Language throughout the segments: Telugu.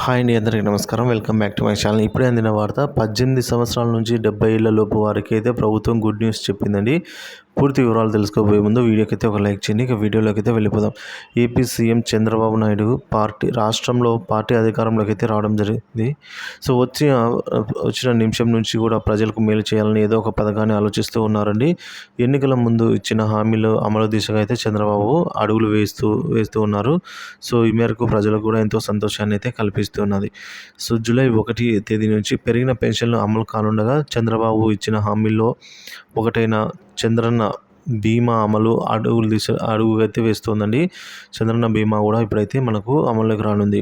హాయ్ అండి, అందరికీ నమస్కారం. Welcome back to my channel. ఇప్పుడే అందిన వార్త 18 సంవత్సరాల నుంచి 70 ఏళ్ల లోపు వారికి అయితే ప్రభుత్వం గుడ్ న్యూస్ చెప్పిందండి. పూర్తి వివరాలు తెలుసుకోబోయే ముందు వీడియోకి అయితే ఒక లైక్ చేయండి. ఇక వీడియోలోకి అయితే వెళ్ళిపోదాం. ఏపీ సీఎం చంద్రబాబు నాయుడు రాష్ట్రంలో పార్టీ అధికారంలోకి అయితే రావడం జరిగింది. సో వచ్చిన నిమిషం నుంచి కూడా ప్రజలకు మేలు చేయాలని ఏదో ఒక పథకాన్ని ఆలోచిస్తూ ఉన్నారండి. ఎన్నికల ముందు ఇచ్చిన హామీలు అమలు దిశగా అయితే చంద్రబాబు అడుగులు వేస్తూ ఉన్నారు. సో ఈ మేరకు ప్రజలకు కూడా ఎంతో సంతోషాన్ని అయితే కల్పిస్తున్నది. సో జూలై 1 తేదీ నుంచి పెరిగిన పెన్షన్లు అమలు కానుండగా చంద్రబాబు ఇచ్చిన హామీల్లో ఒకటైన చంద్రన్న బీమా అమలు అడుగుగైతే వేస్తోందండి. చంద్రన్న బీమా కూడా ఇప్పుడైతే మనకు అమల్లోకి రానుంది.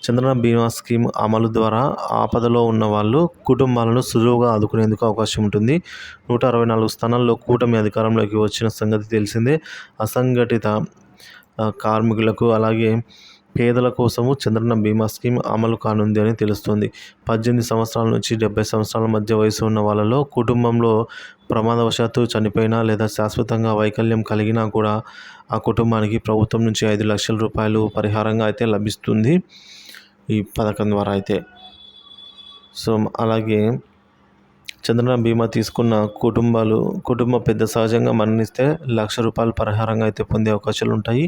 చంద్రన్న బీమా స్కీమ్ అమలు ద్వారా ఆపదలో ఉన్న వాళ్ళు కుటుంబాలను సులువుగా ఆదుకునేందుకు అవకాశం ఉంటుంది. 164 స్థానాల్లో కూటమి అధికారంలోకి వచ్చిన సంగతి తెలిసిందే. అసంఘటిత కార్మికులకు అలాగే పేదల కోసము చంద్రన్న బీమా స్కీమ్ అమలు కానుంది అని తెలుస్తుంది. 18 సంవత్సరాల నుంచి 70 సంవత్సరాల మధ్య వయసు ఉన్న వాళ్ళలో కుటుంబంలో ప్రమాదవశాత్తు చనిపోయినా లేదా శాశ్వతంగా వైకల్యం కలిగినా కూడా ఆ కుటుంబానికి ప్రభుత్వం నుంచి 5 లక్షల రూపాయలు పరిహారంగా అయితే లభిస్తుంది ఈ పథకం ద్వారా అయితే. సో అలాగే చంద్రన్న బీమా తీసుకున్న కుటుంబ పెద్ద సహజంగా మరణిస్తే ₹1,00,000 పరిహారంగా అయితే పొందే అవకాశాలు ఉంటాయి.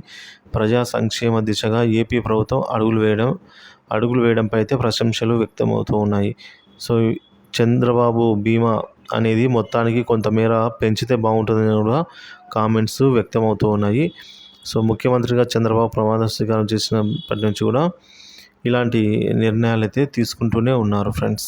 ప్రజా సంక్షేమ దిశగా ఏపీ ప్రభుత్వం అడుగులు వేయడంపై అయితే ప్రశంసలు వ్యక్తమవుతూ ఉన్నాయి. సో చంద్రబాబు బీమా అనేది మొత్తానికి కొంతమేర పెంచితే బాగుంటుందని కూడా కామెంట్స్ వ్యక్తమవుతూ ఉన్నాయి. సో ముఖ్యమంత్రిగా చంద్రబాబు ప్రమాణ స్వీకారం చేసినప్పటి నుంచి కూడా ఇలాంటి నిర్ణయాలు అయితే తీసుకుంటూనే ఉన్నారు ఫ్రెండ్స్.